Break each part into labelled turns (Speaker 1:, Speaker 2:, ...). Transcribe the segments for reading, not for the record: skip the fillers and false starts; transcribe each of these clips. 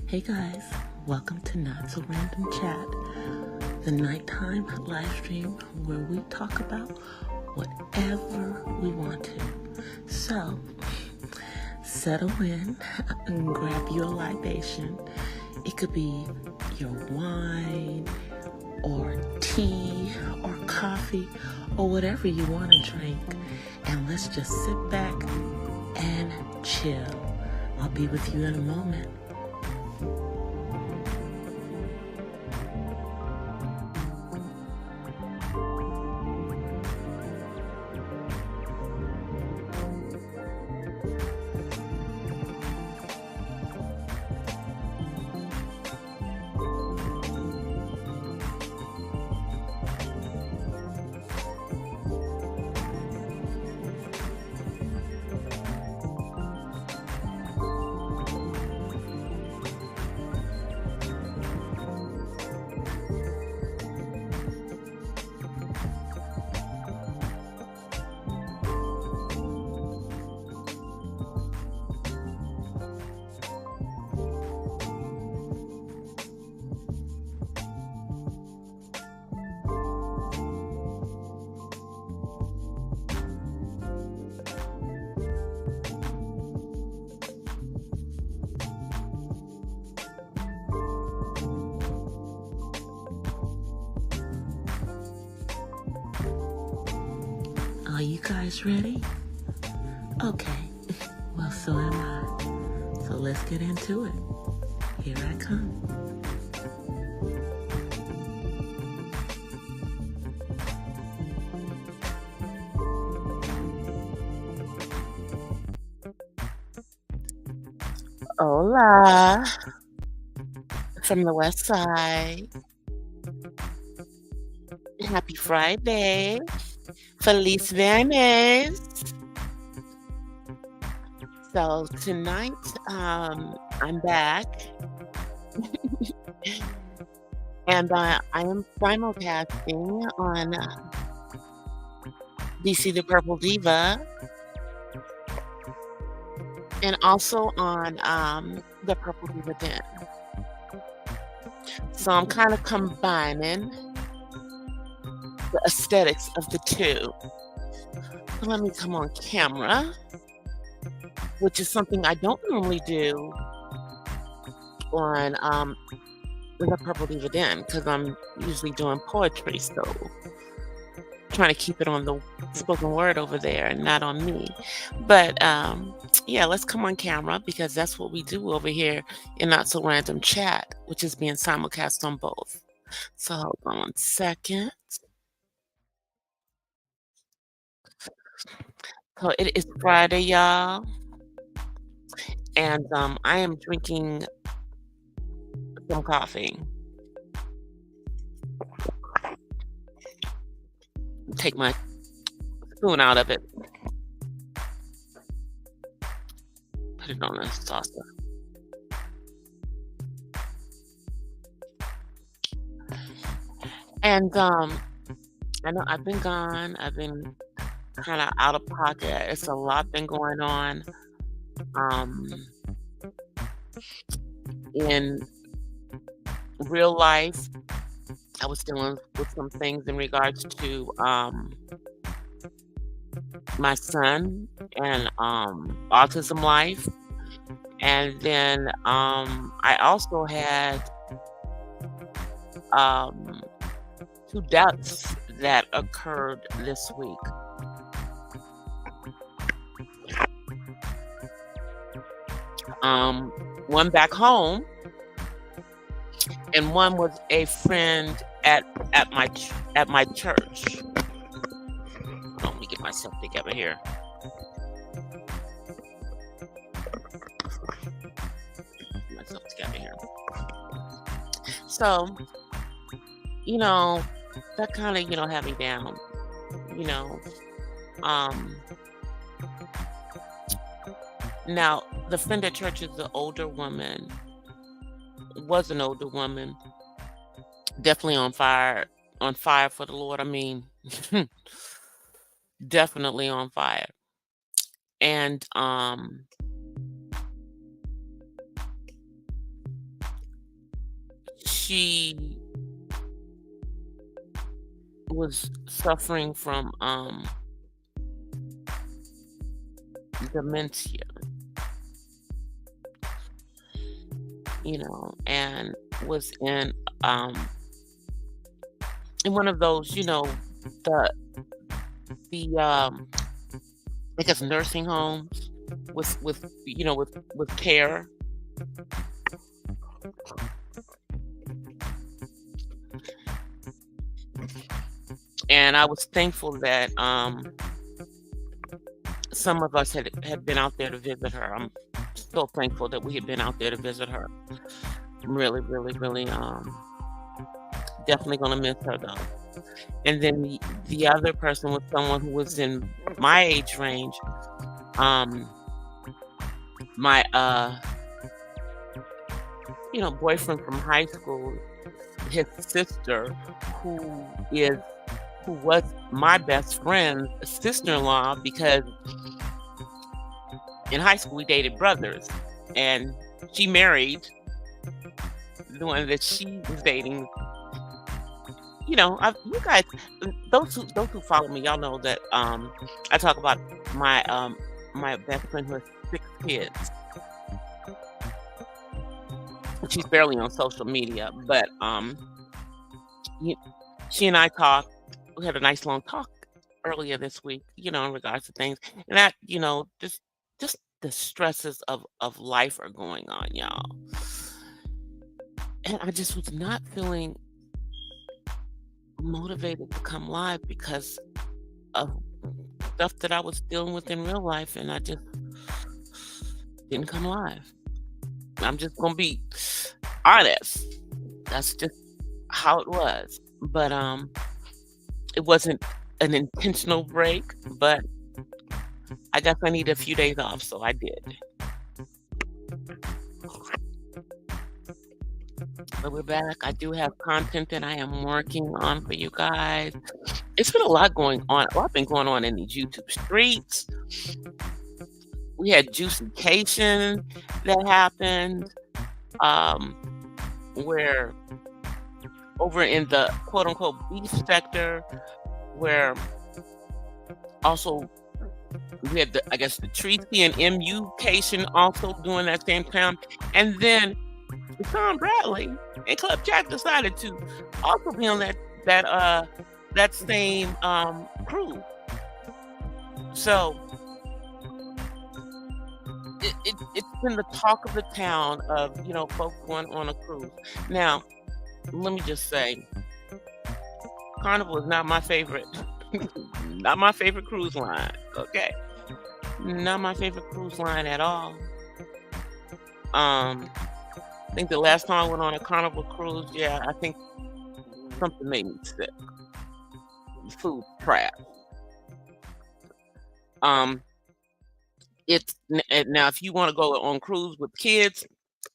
Speaker 1: Hey guys, welcome to Not So Random Chat, the nighttime live stream where we talk about whatever we want to. So, settle in and grab your libation. It could be your wine or tea or coffee or whatever you want to drink. And let's just sit back and chill. I'll be with you in a moment. Are you guys ready? Okay, well, so am I. So let's get into it. Here I come. Hola, from the West Side. Happy Friday. Feliz Viernes. So tonight, I'm back, and I am simulcasting on DC the Purple Diva, and also on the Purple Diva Den. So I'm kind of combining the aesthetics of the two. So let me come on camera, which is something I don't normally do on the Purple Diva Den because I'm usually doing poetry, so trying to keep it on the spoken word over there and not on me. But yeah, let's come on camera because that's what we do over here in Not So Random Chat, which is being simulcast on both. So hold on 1 second. So it is Friday, y'all, and I am drinking some coffee. Take my spoon out of it. Put it on a saucer. And I know I've been gone. I've been kind of out of pocket. It's a lot been going on um, in real life. I was dealing with some things in regards to my son and autism life. And then I also had 2 deaths that occurred this week. One back home, and one was a friend at my church. Let me get myself together here. Get myself together here. So, you know, that kind of had me down. You know, now the friend at church is an older woman. Was an older woman, definitely on fire for the Lord. I mean, definitely on fire. And she was suffering from dementia, and was um in one of those, the the I guess nursing homes with care. And I was thankful that some of us had been out there to visit her. I'm so thankful that we had been out there to visit her. I'm really, really, really definitely gonna miss her though. And then the other person was someone who was in my age range. My boyfriend from high school, his sister, who was my best friend's sister-in-law, because in high school we dated brothers, and she married the one that she was dating. You guys, those who follow me, y'all know that I talk about my best friend who has 6 kids. She's barely on social media, but she and I talked. We had a nice long talk earlier this week, in regards to things, and that, just the stresses of life are going on, y'all. And I just was not feeling motivated to come live because of stuff that I was dealing with in real life, and I just didn't come live. I'm just gonna be honest. That's just how it was. But it wasn't an intentional break, but I guess I need a few days off, so I did. But we're back. I do have content that I am working on for you guys. It's been a lot going on. A lot been going on in these YouTube streets. We had juicification that happened, where over in the quote unquote beef sector, where also we had the Treaty and MU-cation also during that same time. And then Tom Bradley and Club Jack decided to also be on that same cruise. So it's been the talk of the town of folks going on a cruise. Now, let me just say, Carnival is not my favorite. Not my favorite cruise line. Okay, not my favorite cruise line at all. I think the last time I went on a Carnival cruise, I think something made me sick. Food crap. It's now if you want to go on cruise with kids,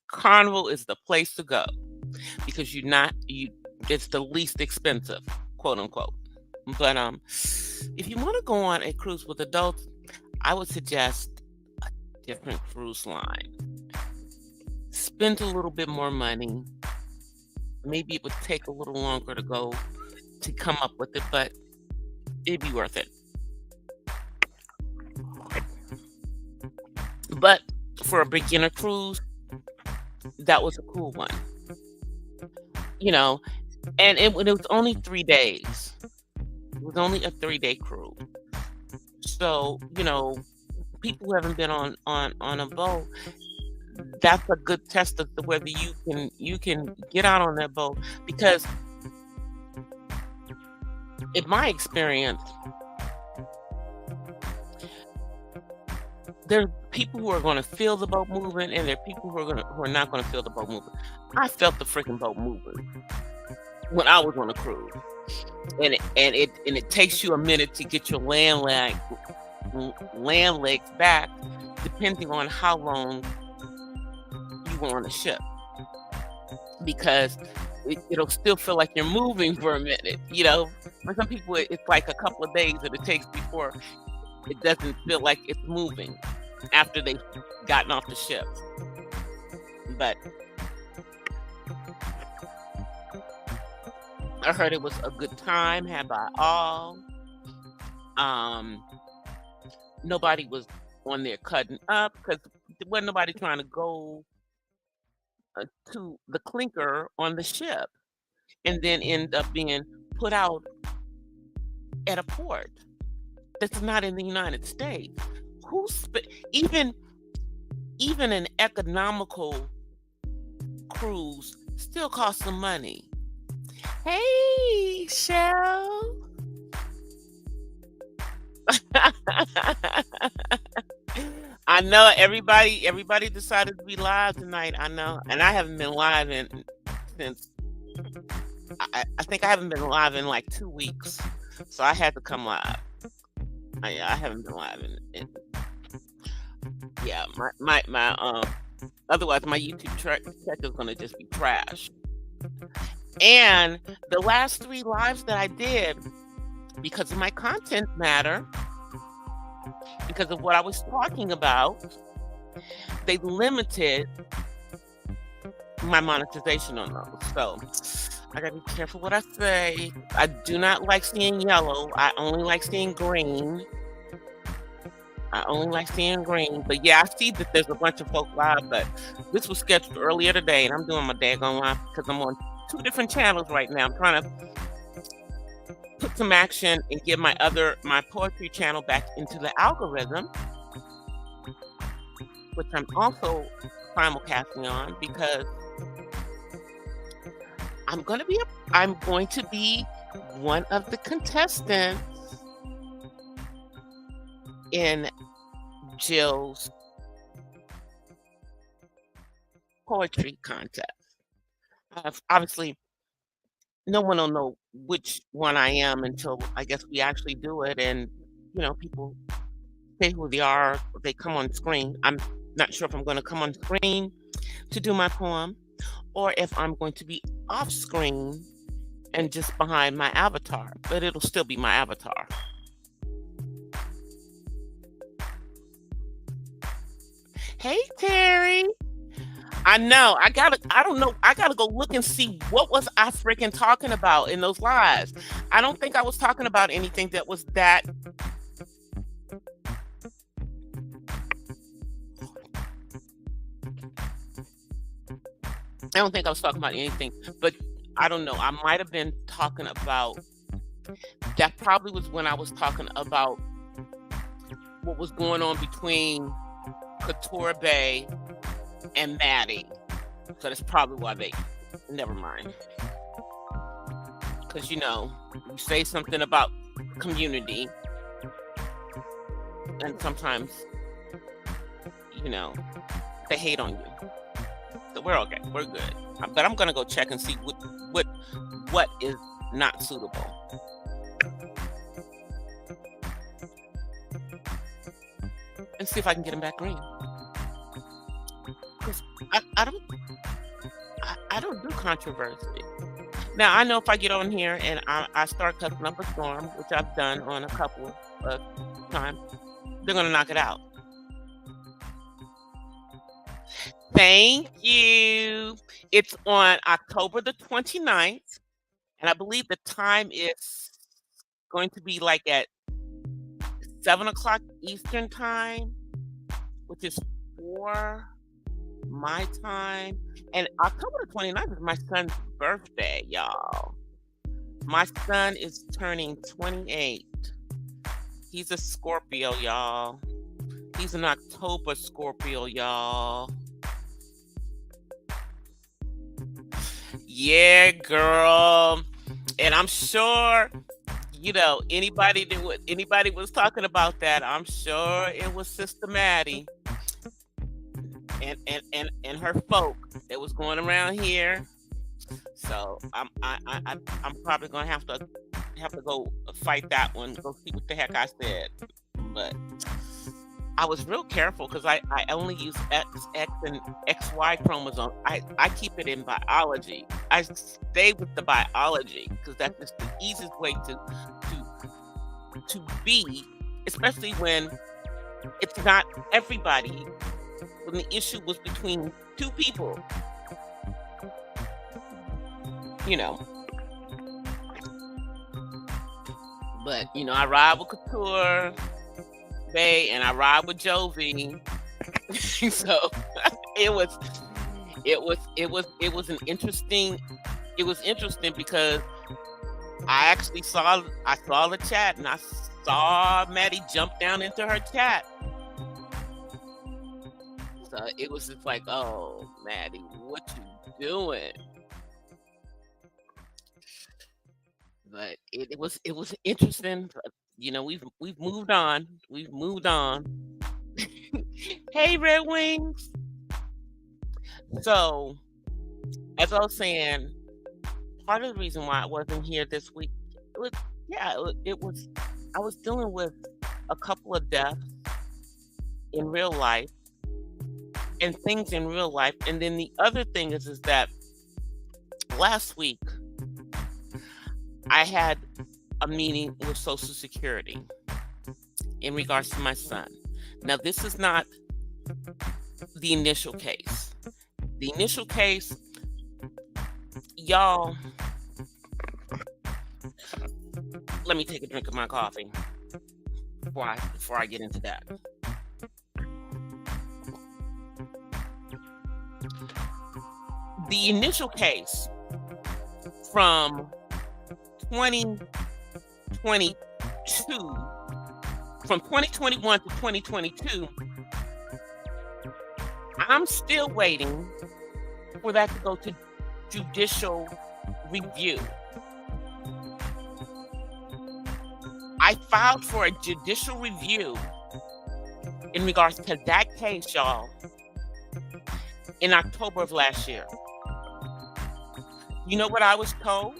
Speaker 1: Carnival is the place to go because it's the least expensive, quote unquote. But if you want to go on a cruise with adults, I would suggest a different cruise line. Spend a little bit more money. Maybe it would take a little longer to come up with it, but it'd be worth it. But for a beginner cruise, that was a cool one. And it was only 3 days. It was only a 3-day cruise. So, people who haven't been on a boat, that's a good test of whether you can get out on that boat. Because in my experience, there are people who are going to feel the boat moving, and there are people who are not going to feel the boat moving. I felt the freaking boat moving when I was on a cruise, and it takes you a minute to get your land legs back, depending on how long you were on the ship, because it'll still feel like you're moving for a minute. For some people it's like a couple of days that it takes before it doesn't feel like it's moving after they've gotten off the ship. But
Speaker 2: I heard it was a good time had by all. Um, Nobody was on there cutting up because there wasn't nobody trying to go to the clinker on the ship and then end up being put out at a port that's not in the United States. Even even an economical cruise still costs some money. Hey, Shell. I know everybody decided to be live tonight. I know. And I haven't been live since I think I haven't been live in like 2 weeks. So I had to come live. I haven't been live in yeah, my otherwise my YouTube check is gonna just be trash. And the last 3 lives that I did, because of my content matter, because of what I was talking about, they limited my monetization on those. So I gotta be careful what I say. I do not like seeing yellow. I only like seeing green. But yeah, I see that there's a bunch of folk live, but this was scheduled earlier today, and I'm doing my daggone live because I'm on 2 different channels right now. I'm trying to put some action and get my poetry channel back into the algorithm, which I'm also simulcasting on because I'm going to be one of the contestants in Jill's poetry contest. Obviously, no one will know which one I am until I guess we actually do it, and people say who they are. They come on screen. I'm not sure if I'm going to come on screen to do my poem, or if I'm going to be off screen and just behind my avatar, but it'll still be my avatar. Hey, Terry. I know. I don't know. I gotta go look and see what was I freaking talking about in those lives. I don't think I was talking about anything that was that. I don't think I was talking about anything, but I don't know. I might have been talking about. That probably was when I was talking about what was going on between Couture Bay and Maddie. So that's probably why they. Never mind. Because you say something about community, and sometimes they hate on you. So we're okay. We're good. But I'm gonna go check and see what is not suitable. And see if I can get him back green. Because I don't do controversy. Now I know if I get on here and I start cussing up a storm, which I've done on a couple of times, they're gonna knock it out. Thank you. It's on October the 29th, and I believe the time is going to be like at 7 o'clock Eastern time, which is 4 my time. And October the 29th is my son's birthday, y'all. My son is turning 28. He's a Scorpio, y'all. He's an October Scorpio, y'all. Yeah, girl. And I'm sure, anybody was talking about that, I'm sure it was Sister Maddie and her folk that was going around here. So I'm probably gonna have to go fight that one, go see what the heck I said. But I was real careful because I only use X and XY chromosome. I keep it in biology. I stay with the biology because that's just the easiest way to be, especially when it's not everybody. When the issue was between 2 people, But I ride with Couture Bay and I ride with Jovi. So it was it was an interesting it was interesting because I saw the chat and I saw Maddie jump down into her chat. So it was just like, oh, Maddie, what you doing? But it was interesting. But, we've moved on. We've moved on. Hey, Red Wings. So, as I was saying, part of the reason why I wasn't here this week, it was I was dealing with a couple of deaths in real life and things in real life. And then the other thing is that last week I had a meeting with Social Security in regards to my son. Now, this is not the initial case. The initial case, y'all, let me take a drink of my coffee before I get into that. The initial case from 2022, from 2021 to 2022, I'm still waiting for that to go to judicial review. I filed for a judicial review in regards to that case, y'all, in October of last year. You know what I was told?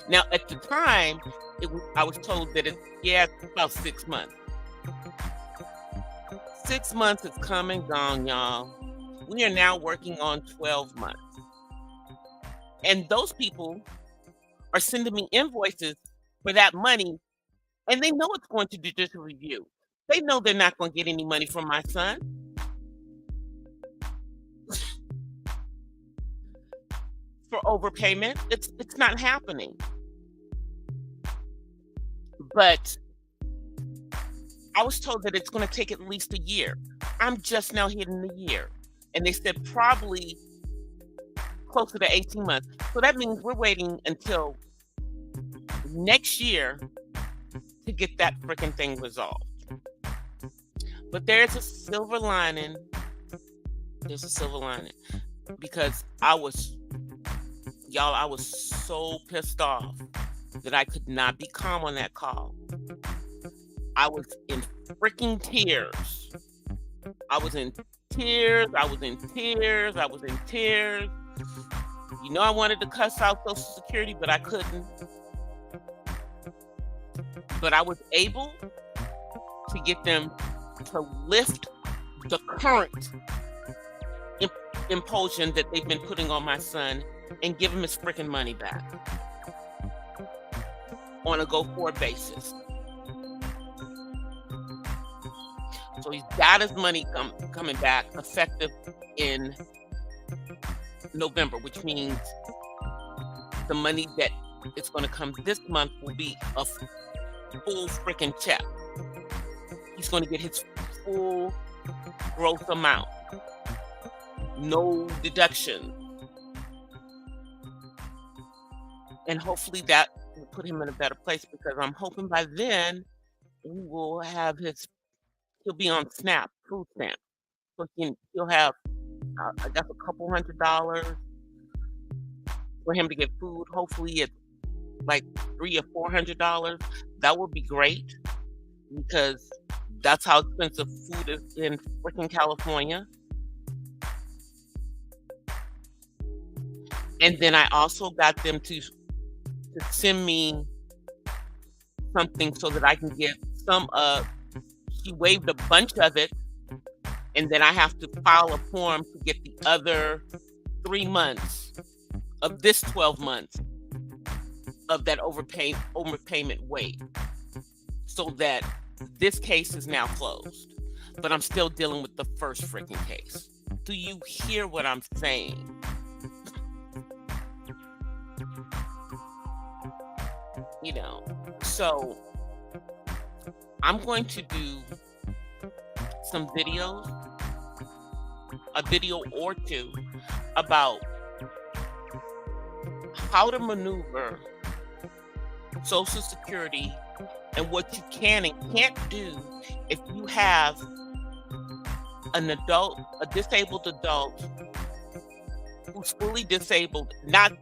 Speaker 2: Now, at the time, I was told that it's about 6 months. 6 months has come and gone, y'all. We are now working on 12 months. And those people are sending me invoices for that money, and they know it's going to judicial review. They know they're not going to get any money from my son. For overpayment, it's not happening. But I was told that it's going to take at least a year. I'm just now hitting the year. And they said probably closer to 18 months. So that means we're waiting until next year to get that freaking thing resolved. But there's a silver lining. There's a silver lining. Because I was so pissed off that I could not be calm on that call. I was in freaking tears. I was in tears. I wanted to cuss out Social Security, but I couldn't. But I was able to get them to lift the current impulsion that they've been putting on my son and give him his freaking money back on a go-forward basis. So he's got his money coming back effective in November, which means the money that is going to come this month will be a full freaking check. He's going to get his full gross amount. No deduction. And hopefully that will put him in a better place, because I'm hoping by then we will have he'll be on SNAP, food stamp. So he'll have, I guess, a couple $100 for him to get food. Hopefully it's like $300 or $400. That would be great, because that's how expensive food is in freaking California. And then I also got them to send me something so that I can get some of. She waived a bunch of it, and then I have to file a form to get the other 3 months of this 12 months of that overpayment waived, so that this case is now closed. But I'm still dealing with the first freaking case. Do you hear what I'm saying? So I'm going to do some videos, a video or two, about how to maneuver Social Security and what you can and can't do if you have a disabled adult who's fully disabled, not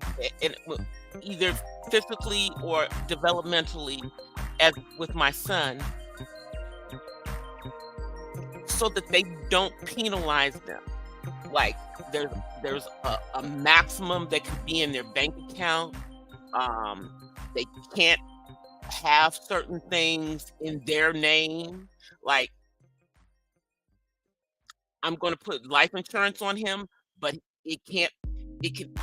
Speaker 2: either physically or developmentally, as with my son, so that they don't penalize them. Like there's a maximum that could be in their bank account. They can't have certain things in their name. Like I'm going to put life insurance on him, but it can't.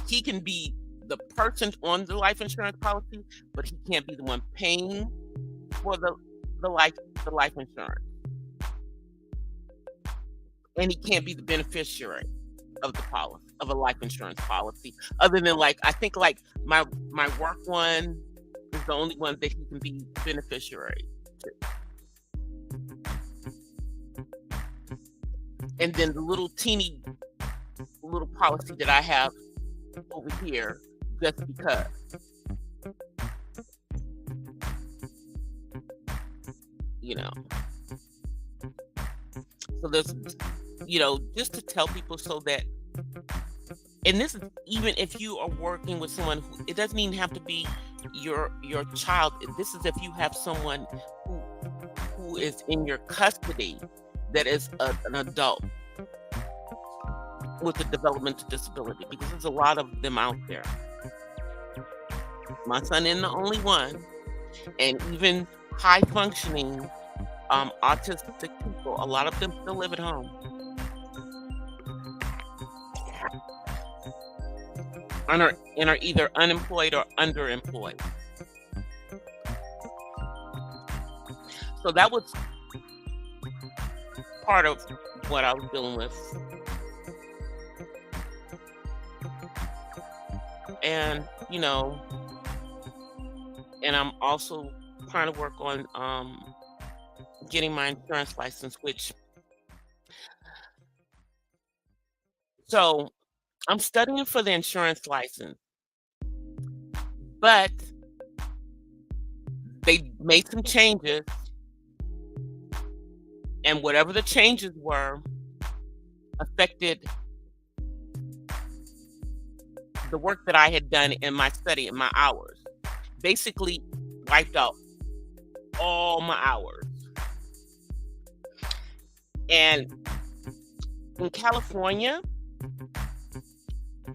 Speaker 2: He can be the person on the life insurance policy, but he can't be the one paying for the life insurance, and he can't be the beneficiary of the policy, of a life insurance policy. Other than like I think like my work one is the only one that he can be beneficiary to. And then the little teeny little policy that I have over here, just because. You know. So there's, just to tell people so that, and this is even if you are working with someone who, it doesn't even have to be your child. This is if you have someone who is in your custody that is an adult with a developmental disability, because there's a lot of them out there. My son isn't the only one, and even high functioning autistic people, a lot of them still live at home and are either unemployed or underemployed. So that was part of what I was dealing with. And, and I'm also trying to work on getting my insurance license, so I'm studying for the insurance license, but they made some changes, and whatever the changes were affected the work that I had done in my study and my hours. Basically wiped out all my hours. And in California,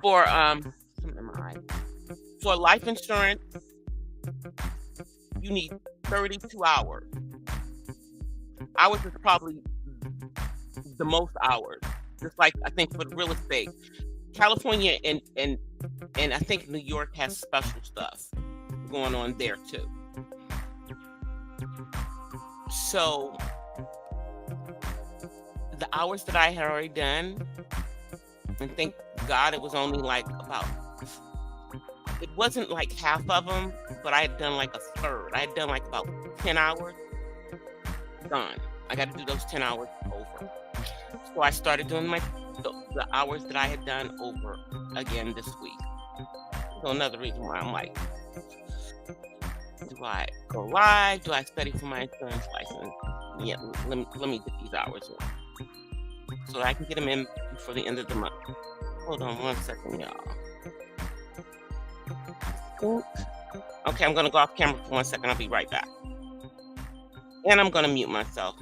Speaker 2: for life insurance, you need 32 hours. Hours is probably the most hours. Just like I think for the real estate, California and I think New York has special stuff going on there too. So the hours that I had already done, and thank God it was only like it wasn't like half of them, but I had done like a third. I had done like about 10 hours. Done. I got to do those 10 hours over. So I started doing the hours that I had done over again this week. So another reason why I'm like, do I go live? Do I study for my insurance license? Yeah, let me get these hours in, so that I can get them in before the end of the month. Hold on one second, y'all. Okay, I'm going to go off camera for 1 second. I'll be right back. And I'm going to mute myself.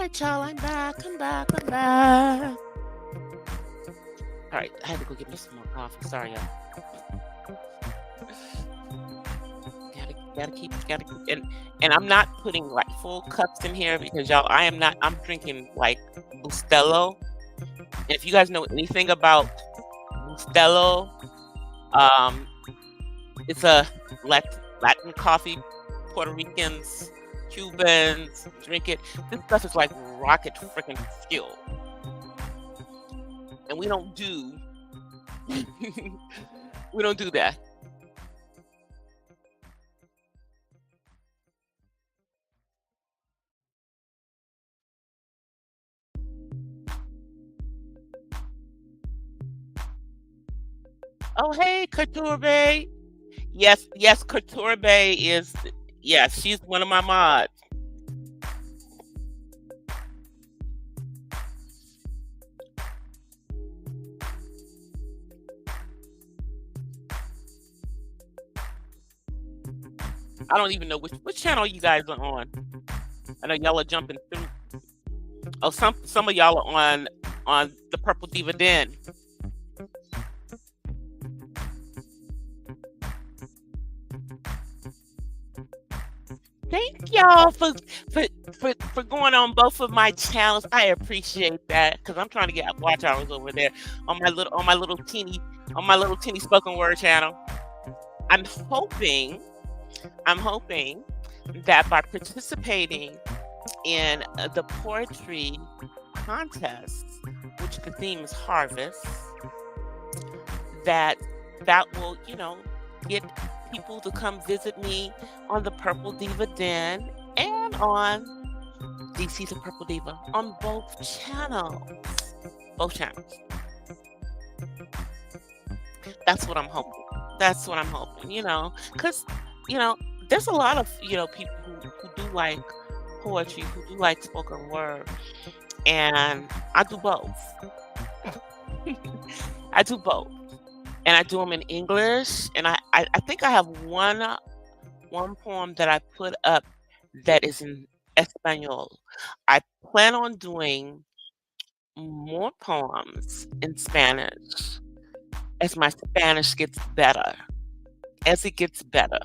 Speaker 2: right, y'all, I'm back. I'm back. I'm back. All right, I had to go get me some more coffee. Sorry, y'all. Gotta keep, and I'm not putting like full cups in here because y'all, I'm drinking like Bustelo. And if you guys know anything about Bustelo, um, it's a Latin coffee. Puerto Ricans, Cubans drink it. This stuff is like rocket freaking fuel, and we don't do we don't do that. Oh, hey, Couture. Yes, Couture is, yes, she's one of my mods. I don't even know which channel you guys are on. I know y'all are jumping through. Oh, some of y'all are on the Purple Diva Den. Thank y'all for going on both of my channels. I appreciate that because I'm trying to get watch hours over there on my little teeny spoken word channel. I'm hoping that by participating in the poetry contest, which the theme is harvest, that will, get people to come visit me on the Purple Diva Den and on DC the Purple Diva on both channels. That's what I'm hoping. Because there's a lot of people who do like poetry, who do like spoken word, and I do both. I do both, and I do them in English. And I think I have one poem that I put up that is in Espanol. I plan on doing more poems in Spanish as my Spanish gets better. As it gets better.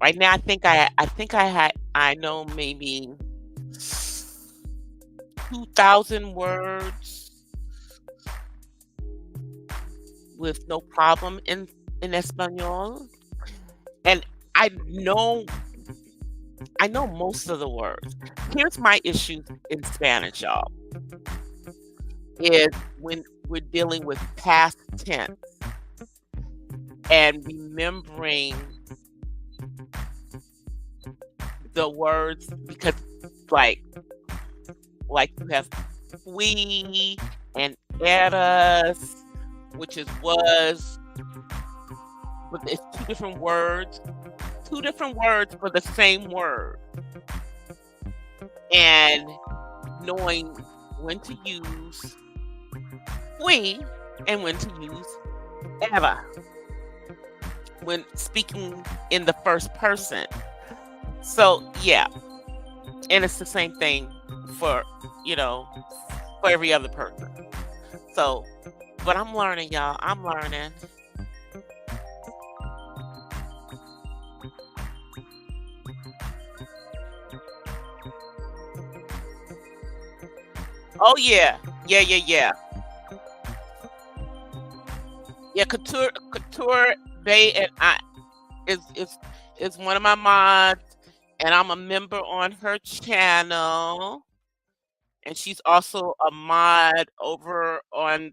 Speaker 2: Right now, I know maybe 2,000 words with no problem in Espanol, and I know most of the words. Here's my issue in Spanish, y'all, is when we're dealing with past tense and remembering the words, because like you have fui and eras, which is was, but it's two different words for the same word, and knowing when to use fui and when to use era when speaking in the first person. So yeah, and it's the same thing for for every other person. So, but I'm learning, y'all. I'm learning. Oh yeah, yeah. Yeah, Couture Bay and I is one of my mods, and I'm a member on her channel, and she's also a mod over on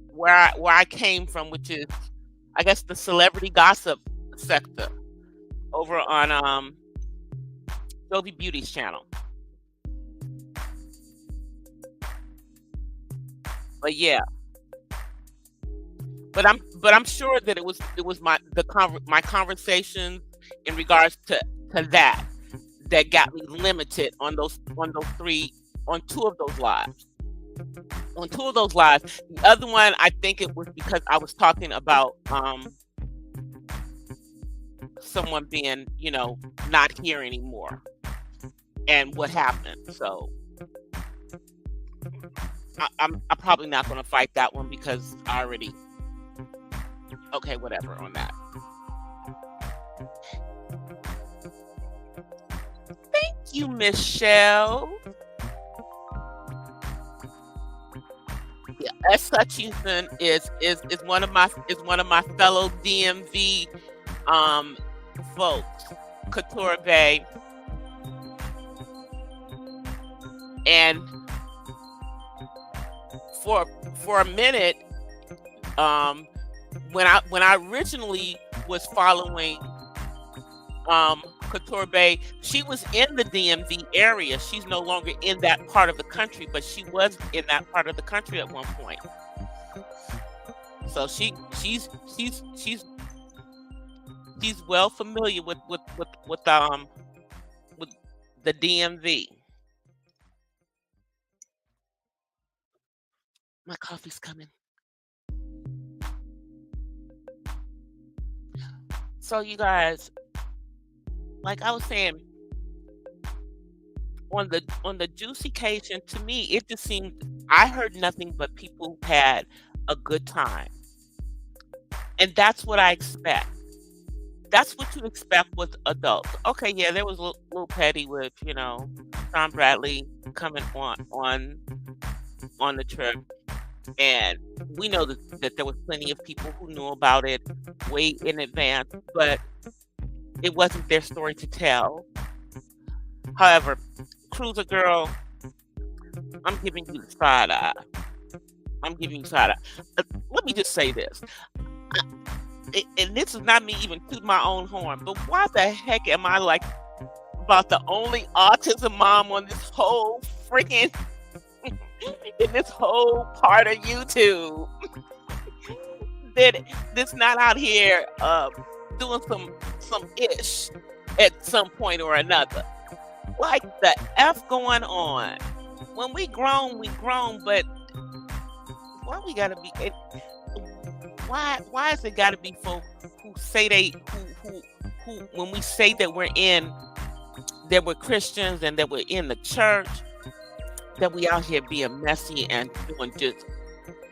Speaker 2: where I came from, which is, I guess, the celebrity gossip sector over on Jovi Beauty's channel. But yeah, but I'm sure that it was my conversations in regards to that got me limited on two of those lives. On two of those lives. The other one, I think it was because I was talking about someone being, not here anymore. and what happened. So I'm probably not going to fight that one because I already okay, whatever on that. Thank you, Michelle. Yeah, S. Hutchinson is one of my fellow DMV folks, Couture Bay, and for a minute, when I originally was following Couture Bay, she was in the DMV area. She's no longer in that part of the country, but she was in that part of the country at one point. So she's well familiar with the DMV. My coffee's coming. So you guys, like I was saying, on the juicy occasion, to me, it just seemed I heard nothing but people had a good time, and that's what I expect. That's what you expect with adults. Okay, yeah, there was a little petty with Tom Bradley coming on the trip, and we know that there was plenty of people who knew about it way in advance, but it wasn't their story to tell. However, Cruiser Girl, I'm giving you the side eye. I'm giving you side eye. Let me just say this. And this is not me even tooting my own horn, but why the heck am I like about the only autism mom on this whole freaking in this whole part of YouTube that's not out here doing some ish at some point or another? Like the F going on. When we grown, but why we gotta be? Why is it gotta be folks who say who when we say that we're Christians and that we're in the church, that we out here being messy and doing just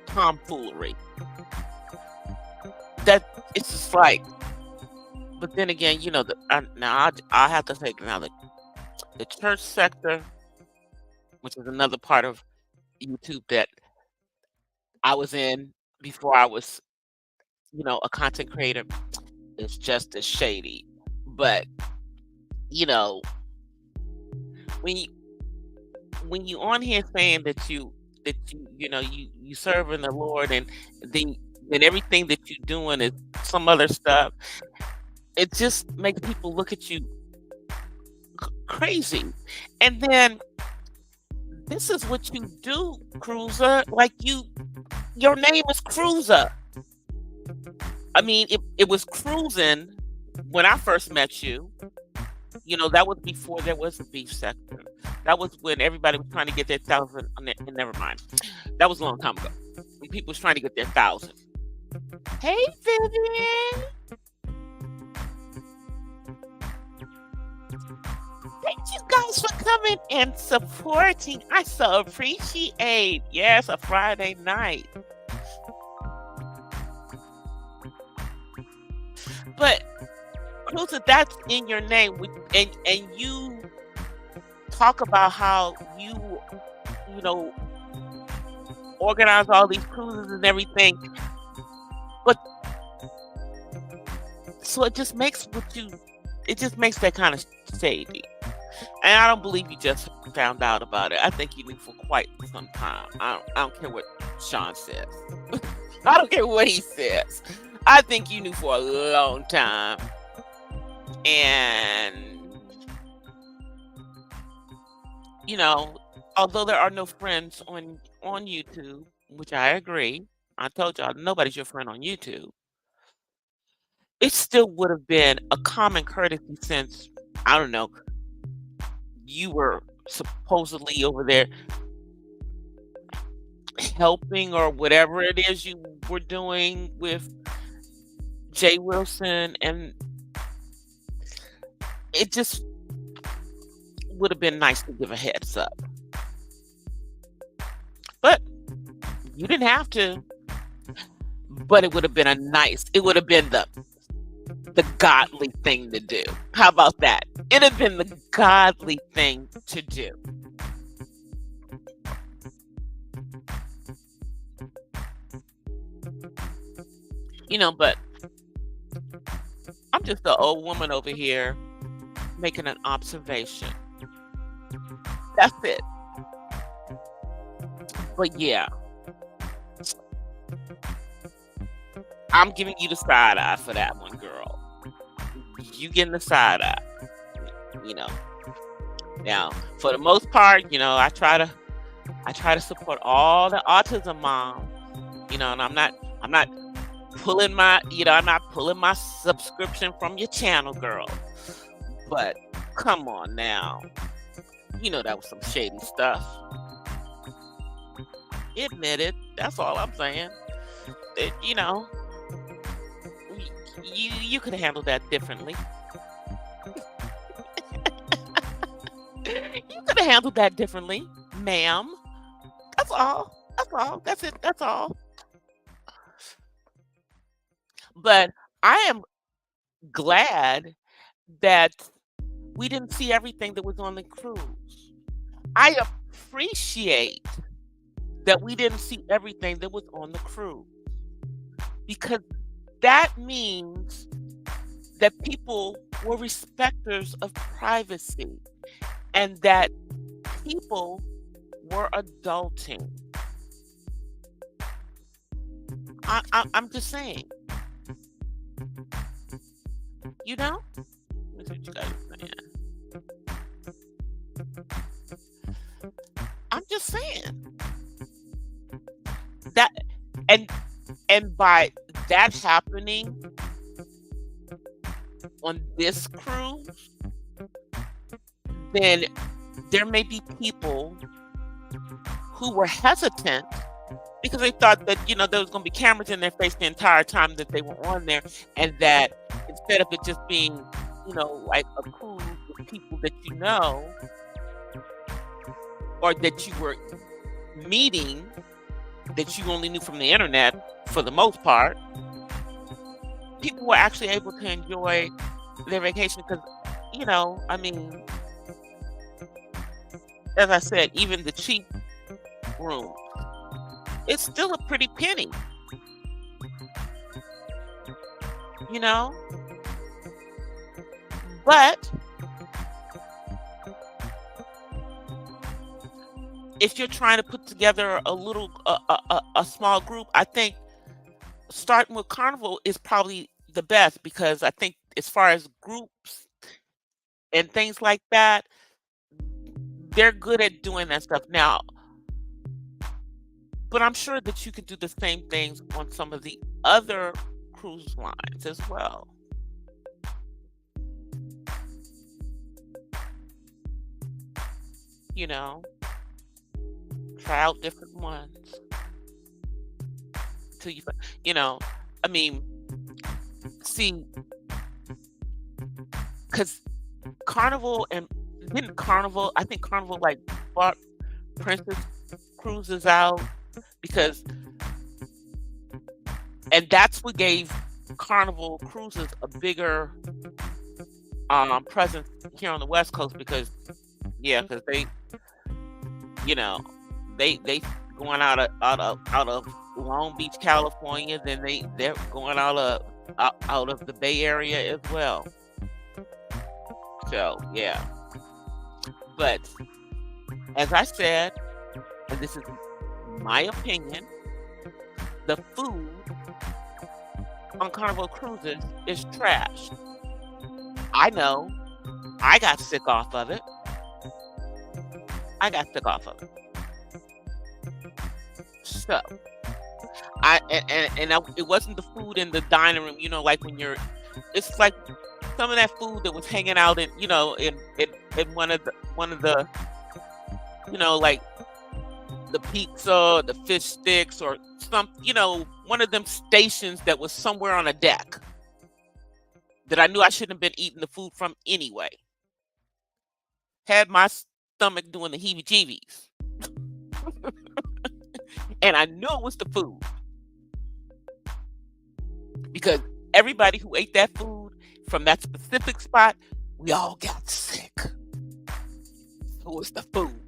Speaker 2: tomfoolery? That it's just like, but then again, I have to say now the church sector, which is another part of YouTube that I was in before I was, a content creator, is just as shady. But when you on here saying that you serving the Lord, and then everything that you're doing is some other stuff, it just makes people look at you crazy. And then this is what you do, Cruiser. Like your name is Cruiser. I mean, it was cruising when I first met you. That was before there was a beef sector. That was when everybody was trying to get their 1,000. Never mind. That was a long time ago. When people was trying to get their 1,000. Hey, Vivian. Thank you guys for coming and supporting. I so appreciate. Yes, a Friday night. But Cruiser, that's in your name, and you talk about how you organize all these cruises and everything. But so it just makes that kind of shady. And I don't believe you just found out about it. I think you knew for quite some time. I don't care what Sean says. I don't care what he says. I think you knew for a long time. And although there are no friends on YouTube, which I agree, I told y'all nobody's your friend on YouTube, it still would have been a common courtesy, since I don't know, you were supposedly over there helping or whatever it is you were doing with Jay Wilson, and it just would have been nice to give a heads up. But you didn't have to. But it would have been it would have been the godly thing to do. How about that? It'd have been the godly thing to do. But I'm just an old woman over here making an observation. That's it. But yeah, I'm giving you the side eye for that one, girl. You getting the side eye. You know. Now, for the most part, I try to support all the autism moms. And I'm not pulling my subscription from your channel, girl. But come on now. That was some shady stuff. Admit it. That's all I'm saying. You could have handled that differently. You could have handled that differently, ma'am. That's all. That's all. That's it. That's all. But I am glad that we didn't see everything that was on the cruise. I appreciate that we didn't see everything that was on the cruise, because that means that people were respecters of privacy and that people were adulting. I'm just saying. Let me see what you guys are saying. I'm just saying that, and by that happening on this cruise, then there may be people who were hesitant because they thought that there was going to be cameras in their face the entire time that they were on there, and that instead of it just being like a cruise with people that or that you were meeting, that you only knew from the internet for the most part, people were actually able to enjoy their vacation because, as I said, even the cheap room, it's still a pretty penny, but if you're trying to put together a small group, I think starting with Carnival is probably the best, because I think as far as groups and things like that, they're good at doing that stuff now. But I'm sure that you could do the same things on some of the other cruise lines as well. Try out different ones till see, because Carnival I think Carnival like bought Princess Cruises out, and that's what gave Carnival Cruises a bigger presence here on the West Coast, because they going out of Long Beach, California, then they're going out of the Bay Area as well. So yeah, but as I said, and this is my opinion, the food on Carnival Cruises is trash. I know. I got sick off of it. So, it wasn't the food in the dining room, like when it's like some of that food that was hanging out in one of the like the pizza, the fish sticks, or some, one of them stations that was somewhere on a deck that I knew I shouldn't have been eating the food from anyway. had my stomach doing the heebie-jeebies. And I knew it was the food because everybody who ate that food from that specific spot, we all got sick. It was the food.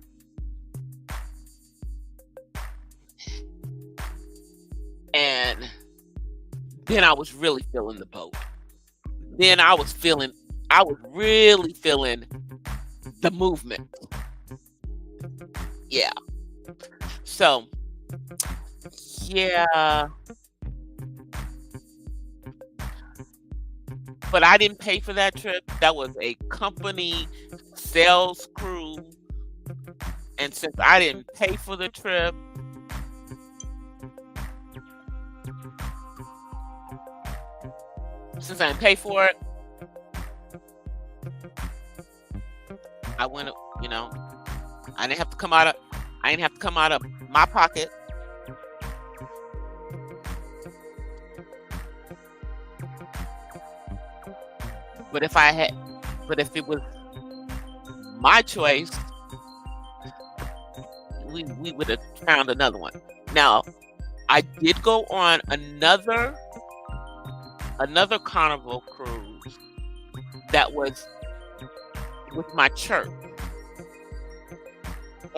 Speaker 2: And then I was really feeling the boat. Then I was really feeling the movement. Yeah. So, yeah. But I didn't pay for that trip. That was a company sales crew. And since I didn't pay for the trip, since I didn't pay for it, I went, I didn't have to come out of my pocket. But if it was my choice, we would have found another one. Now, I did go on another Carnival cruise that was with my church.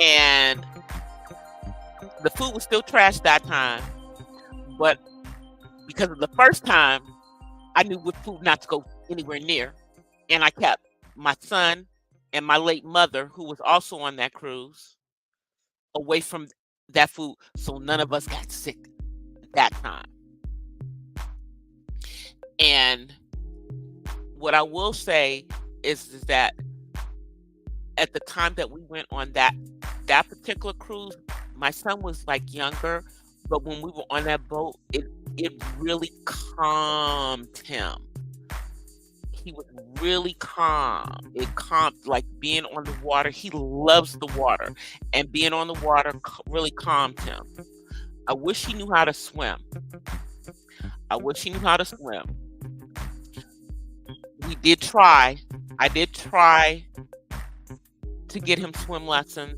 Speaker 2: And the food was still trash that time. But because of the first time, I knew what food not to go anywhere near. And I kept my son and my late mother, who was also on that cruise, away from that food. So none of us got sick that time. And what I will say is that at the time that we went on that particular cruise, my son was like younger, but when we were on that boat, it really calmed him. He was really calm. It calmed, like being on the water. He loves the water, and being on the water really calmed him. I wish he knew how to swim. We did try. I did try to get him swim lessons,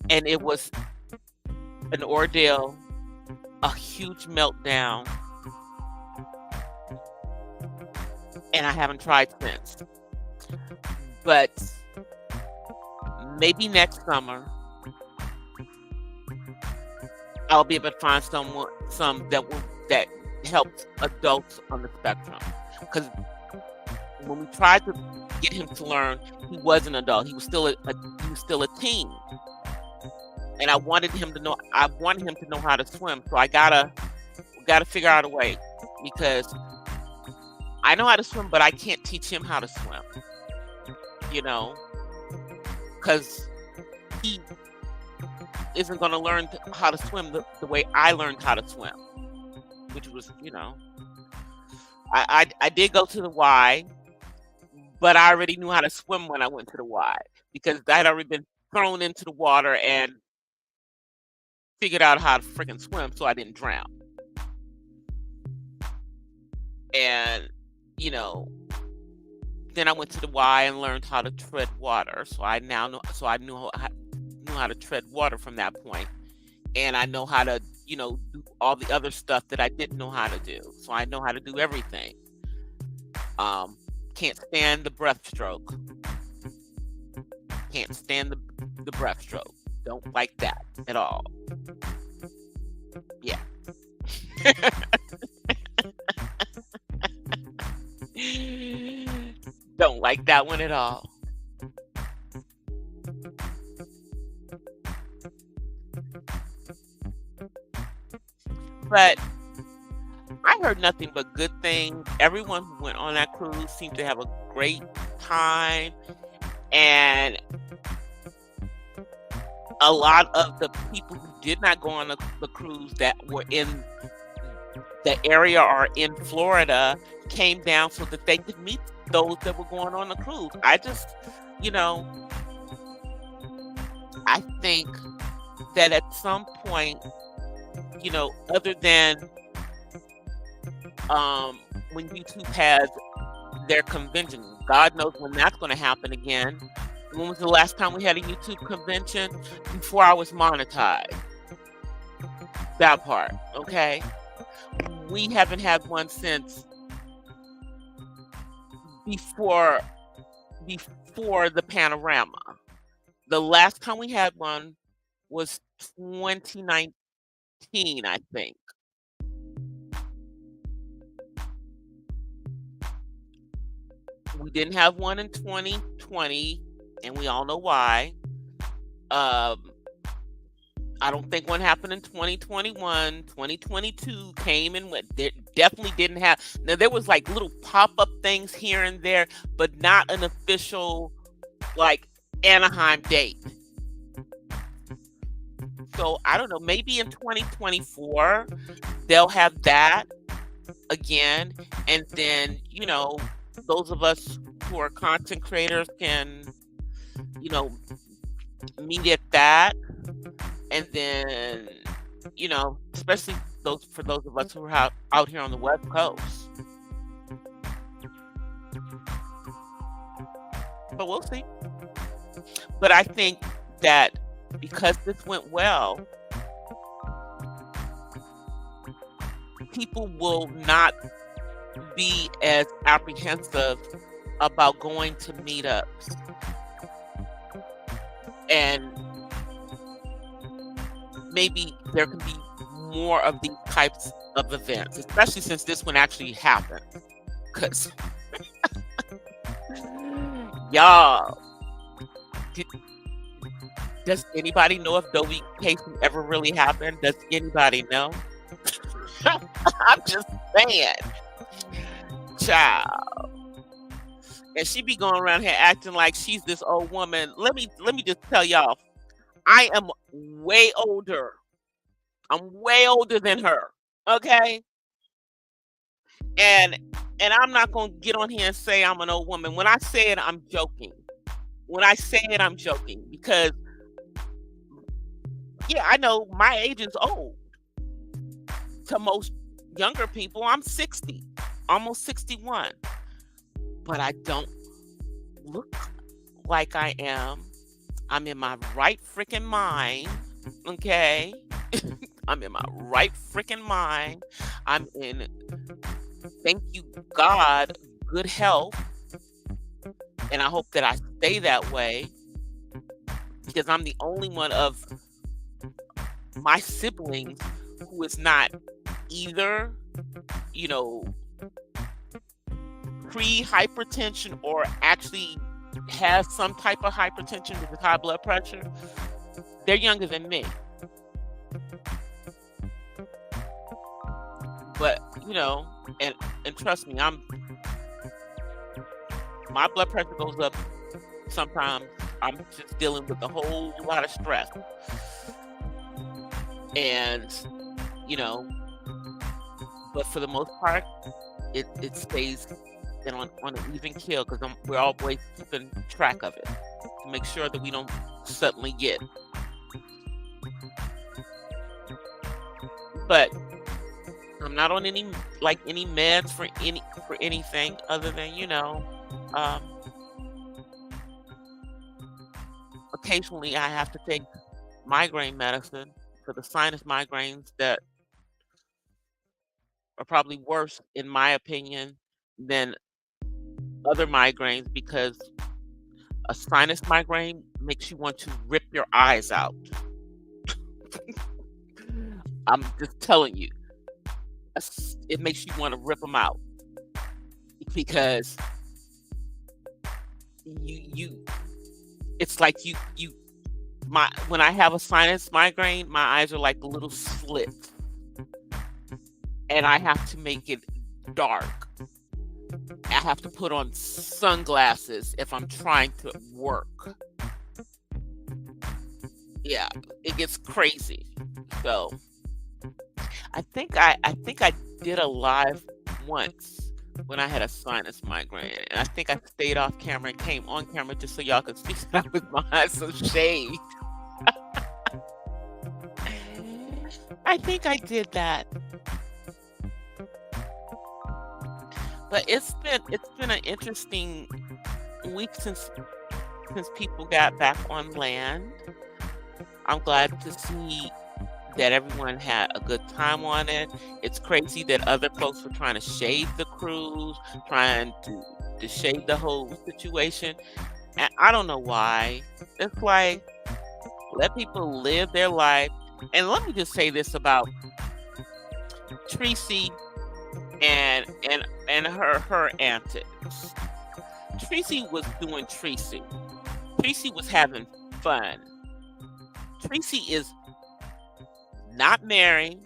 Speaker 2: and it was an ordeal, a huge meltdown, and I haven't tried since. But maybe next summer I'll be able to find some that helps adults on the spectrum. Because when we tried to get him to learn, he was an adult. He was still a teen, and I wanted him to know how to swim. So I gotta figure out a way, because I know how to swim, but I can't teach him how to swim. Because he isn't going to learn how to swim the way I learned how to swim, which was, I did go to the Y, but I already knew how to swim when I went to the Y, because I'd already been thrown into the water and figured out how to freaking swim, so I didn't drown. And, then I went to the Y and learned how to tread water. So I knew how to tread water from that point. And I know how to, do all the other stuff that I didn't know how to do. So I know how to do everything. Can't stand the breaststroke. Can't stand the breaststroke. Don't like that at all. Yeah. Don't like that one at all. But I heard nothing but good things. Everyone who went on that cruise seemed to have a great time. And a lot of the people who did not go on the cruise that were in the area or in Florida came down so that they could meet those that were going on the cruise. I just, I think that at some point, other than when YouTube has their convention. God knows when that's going to happen again. When was the last time we had a YouTube convention? Before I was monetized. That part, okay? We haven't had one since before the panorama. The last time we had one was 2019, I think. We didn't have one in 2020, and we all know why. I don't think one happened in 2021. 2022 came and went. Definitely didn't have. Now, there was like little pop-up things here and there, but not an official, like, Anaheim date. So, I don't know. Maybe in 2024, they'll have that again. And then, those of us who are content creators can, meet at that. And then, especially for those of us who are out here on the West Coast. But we'll see. But I think that because this went well, people will not be as apprehensive about going to meetups. And maybe there can be more of these types of events, especially since this one actually happened. Because, y'all, does anybody know if Dovey Casey ever really happened? Does anybody know? I'm just saying. Child. And she be going around here acting like she's this old woman. Let me just tell y'all, I am way older. I'm way older than her. Okay? And I'm not gonna get on here and say I'm an old woman. When I say it, I'm joking. Because yeah, I know my age is old. To most younger people, I'm 60, almost 61. But I don't look like I am. I'm in my right freaking mind. Okay? I'm in my right freaking mind. I'm in, thank you God, good health. And I hope that I stay that way. Because I'm the only one of my siblings who is not either, pre-hypertension or actually has some type of hypertension with high blood pressure. They're younger than me. But, and trust me, my blood pressure goes up sometimes. I'm just dealing with a whole lot of stress. And, but for the most part, it stays on an even keel because we're always keeping track of it to make sure that we don't suddenly get. But I'm not on any meds for anything other than occasionally I have to take migraine medicine for the sinus migraines that are probably worse, in my opinion, than other migraines because a sinus migraine makes you want to rip your eyes out. I'm just telling you. It makes you want to rip them out because it's like when I have a sinus migraine, my eyes are like little slits and I have to make it dark. I have to put on sunglasses if I'm trying to work. Yeah, it gets crazy. So I think I did a live once when I had a sinus migraine, and I think I stayed off camera and came on camera just so y'all could see that I was behind some shade. I think I did that. But it's been an interesting week since people got back on land. I'm glad to see that everyone had a good time on it. It's crazy that other folks were trying to shade the cruise, trying to shade the whole situation. And I don't know why. It's like let people live their life. And let me just say this about Tracy and her antics. Tracy was doing Tracy. Tracy was having fun. Tracy is not married.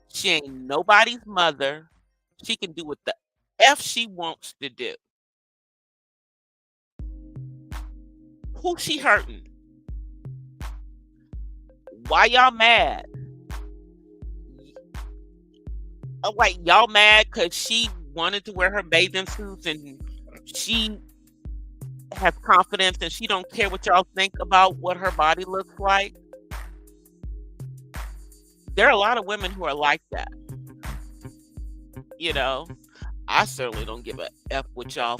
Speaker 2: She ain't nobody's mother. She can do what the F she wants to do. Who she hurting? Why y'all mad? Like y'all mad because she wanted to wear her bathing suits and she has confidence and she don't care what y'all think about what her body looks like. There are a lot of women who are like that. You know, I certainly don't give a F what y'all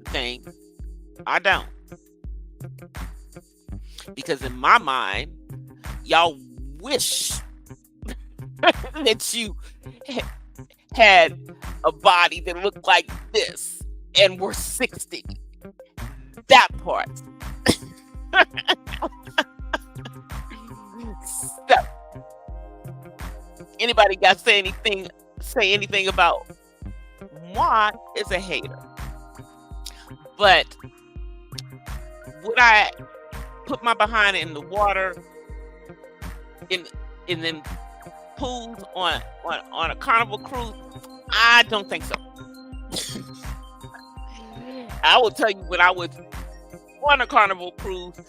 Speaker 2: think. I don't. Because in my mind, y'all wish that you had a body that looked like this and were 60. That part. So, anybody got to say anything about moi is a hater. But would I put my behind in the water in them pools on a carnival cruise? I don't think so. I will tell you when I was on a carnival cruise,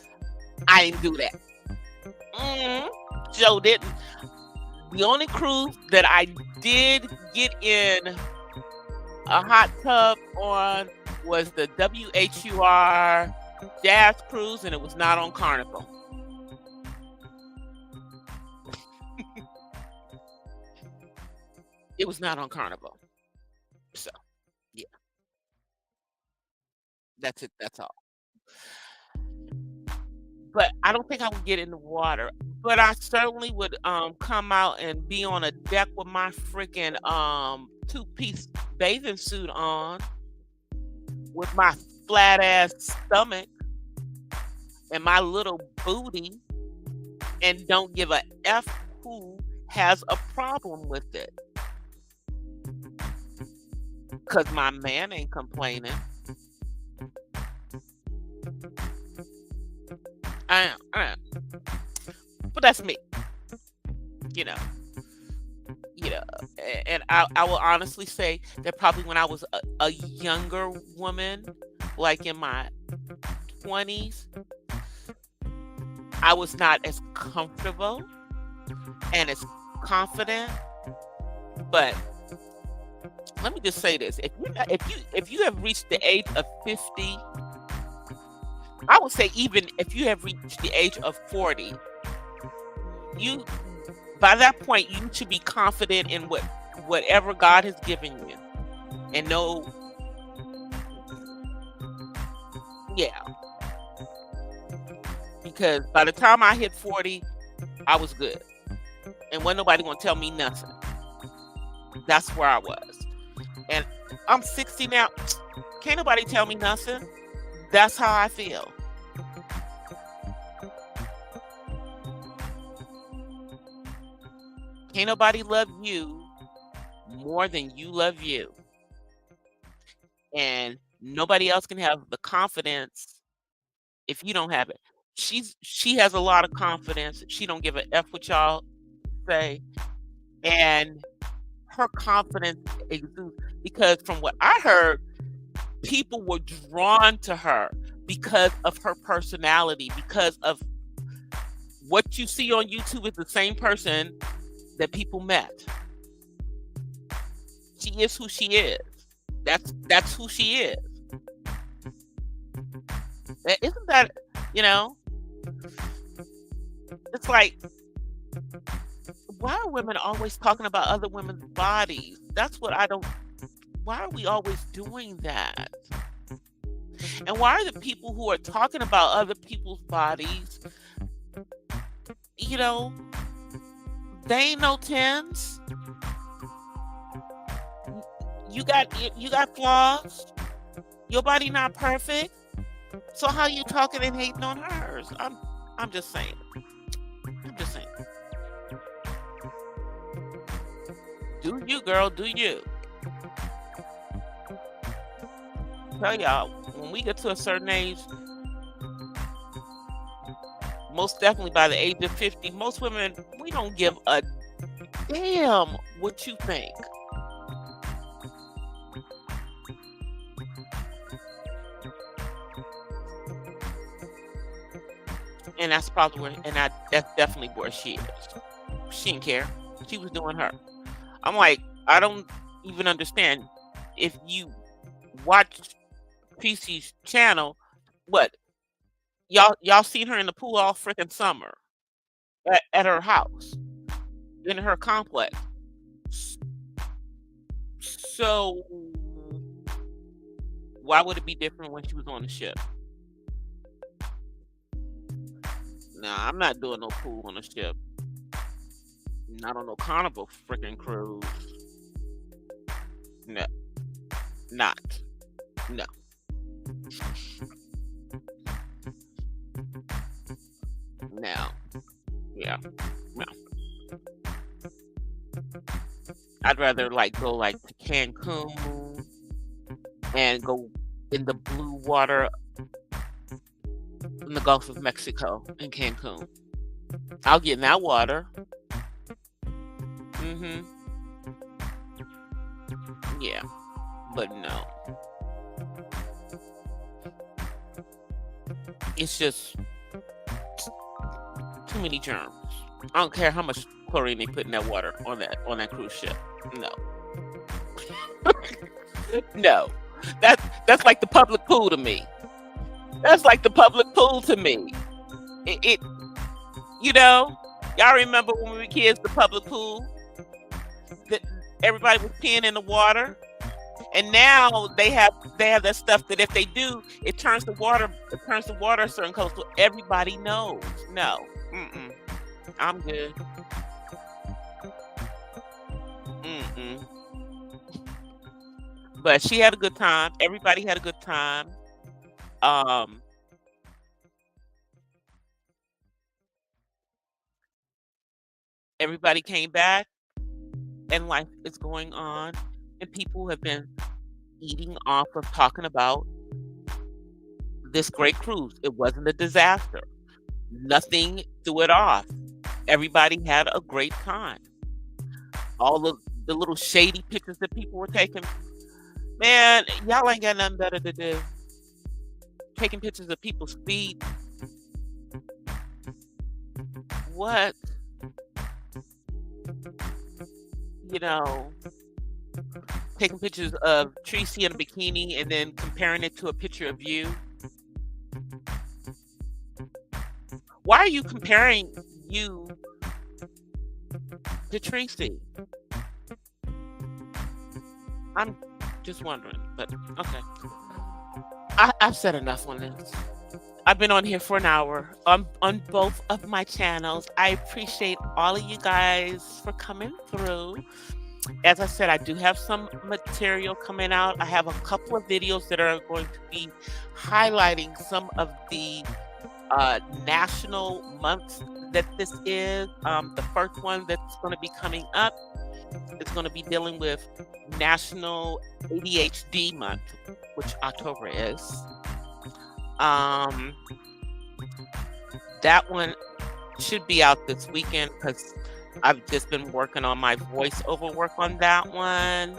Speaker 2: I didn't do that. Joe didn't. The only cruise that I did get in a hot tub on was the WHUR Jazz Cruise, and it was not on Carnival. It was not on Carnival. So, yeah, that's it. That's all. But I don't think I would get in the water. But I certainly would come out and be on a deck with my freaking two-piece bathing suit on with my flat ass stomach and my little booty and don't give a F who has a problem with it. Cause my man ain't complaining. I am. But that's me. You know. And I will honestly say that probably when I was a younger woman, like in my 20s, I was not as comfortable and as confident. But let me just say this: if you have reached the age of 50, I would say even if you have reached the age of 40, you by that point you should be confident in whatever God has given you, and know, yeah, because by the time I hit 40, I was good, and wasn't nobody gonna tell me nothing. That's where I was, and I'm 60 now. Can't nobody tell me nothing. That's how I feel. Can't nobody love you more than you love you. And nobody else can have the confidence if you don't have it. She has a lot of confidence. She don't give a F what y'all say. And her confidence exudes because from what I heard, people were drawn to her because of her personality, because of what you see on YouTube is the same person that people met. She is who she is. That's who she is. Isn't that, it's like, why are women always talking about other women's bodies? That's what I don't why are we always doing that? And why are the people who are talking about other people's bodies, you know, they ain't no tens. You got flaws. Your body not perfect. So how you talking and hating on hers? I'm just saying. I'm just saying. Do you, girl? Do you? Tell y'all, when we get to a certain age, most definitely by the age of 50, most women, we don't give a damn what you think. And that's probably where, that's definitely where she is. She didn't care. She was doing her. I'm like, I don't even understand. If you watch PC's channel, what y'all seen her in the pool all freaking summer at her house in her complex. S- So why would it be different when she was on the ship? Nah, I'm not doing no pool on a ship. Not on no carnival freaking cruise. No, not. No. No. Yeah. No. I'd rather like go like to Cancun and go in the blue water in the Gulf of Mexico in Cancun. I'll get in that water. Mm-hmm. Yeah. But no. It's just too many germs. I don't care how much chlorine they put in that water on that cruise ship. No. No. That's like the public pool to me. That's like the public pool to me. It you know, y'all remember when we were kids, the public pool? That everybody was peeing in the water. And now they have that stuff that if they do, it turns the water a certain color so everybody knows. No. Mm-mm. I'm good. Mm-mm. But she had a good time. Everybody had a good time. Um, Everybody came back and life is going on. And people have been eating off of talking about this great cruise. It wasn't a disaster. Nothing threw it off. Everybody had a great time. All of the little shady pictures that people were taking, man, y'all ain't got nothing better to do. Taking pictures of people's feet. What? You know, taking pictures of Tracy in a bikini and then comparing it to a picture of you. Why are you comparing you to Tracy? I'm just wondering, but okay. I've said enough on this. I've been on here for an hour on both of my channels. I appreciate all of you guys for coming through. As I said, I do have some material coming out. I have a couple of videos that are going to be highlighting some of the national months that this is. The first one that's going to be coming up is going to be dealing with National ADHD Month, which October is. That one should be out this weekend because I've just been working on my voiceover work on that one.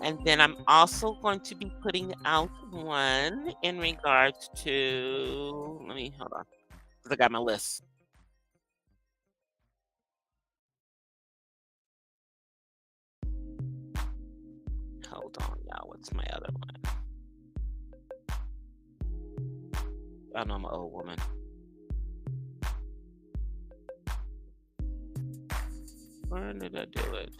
Speaker 2: And then I'm also going to be putting out one in regards to, let me, hold on, because I got my list. Hold on, y'all, what's my other one? I know I'm an old woman. Where did I do it?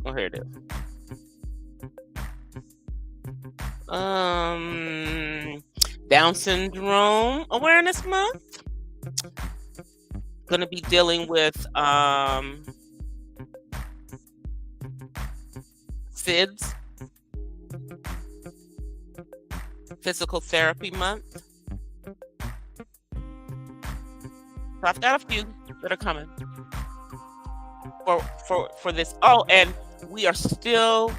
Speaker 2: Oh, here it is. Down Syndrome Awareness Month. Gonna be dealing with SIDS, Physical Therapy Month. So I've got a few that are coming for this. Oh, and we are still,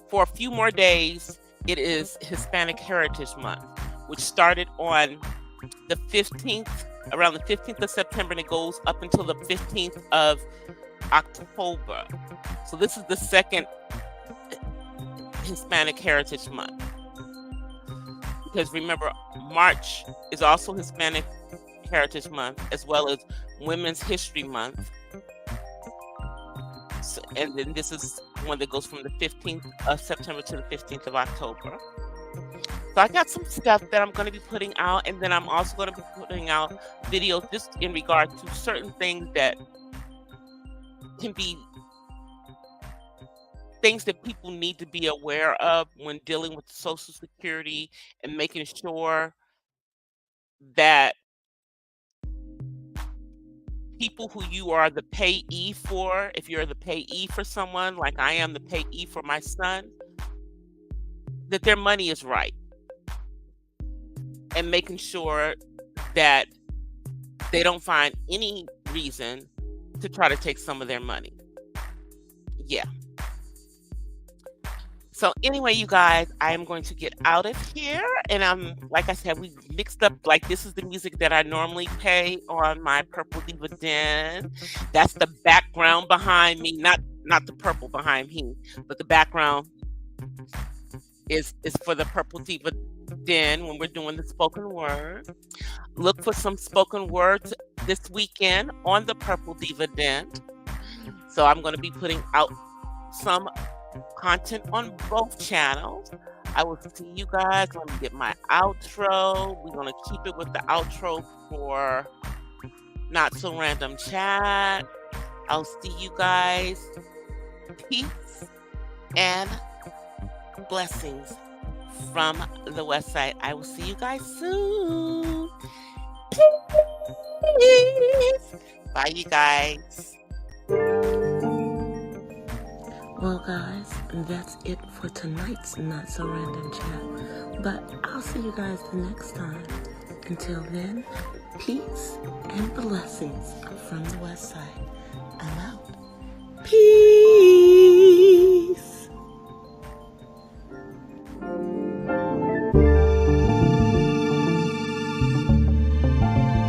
Speaker 2: for a few more days, it is Hispanic Heritage Month, which started on the 15th, around the 15th of September, and it goes up until the 15th of October. So this is the second Hispanic Heritage Month. Because remember, March is also Hispanic Heritage Month, as well as Women's History Month. So, and then this is one that goes from the 15th of September to the 15th of October. So I got some stuff that I'm going to be putting out, and then I'm also going to be putting out videos just in regard to certain things that can be things that people need to be aware of when dealing with Social Security, and making sure that people who you are the payee for, if you're the payee for someone, like I am the payee for my son, that their money is right. And making sure that they don't find any reason to try to take some of their money. Yeah. So anyway, you guys, I am going to get out of here. And like I said, we mixed up, like, this is the music that I normally play on my Purple Diva Den. That's the background behind me, not the purple behind me, but the background is for the Purple Diva Den when we're doing the spoken word. Look for some spoken words this weekend on the Purple Diva Den. So I'm going to be putting out some content on both channels. I will see you guys. Let me get my outro. We're going to keep it with the outro for Not So Random Chat. I'll see you guys. Peace and blessings from the West Side. I will see you guys soon. Peace. Bye, you guys.
Speaker 1: Well, guys, that's it for tonight's Not So Random Chat. But I'll see you guys the next time. Until then, peace and blessings from the West Side. I'm out.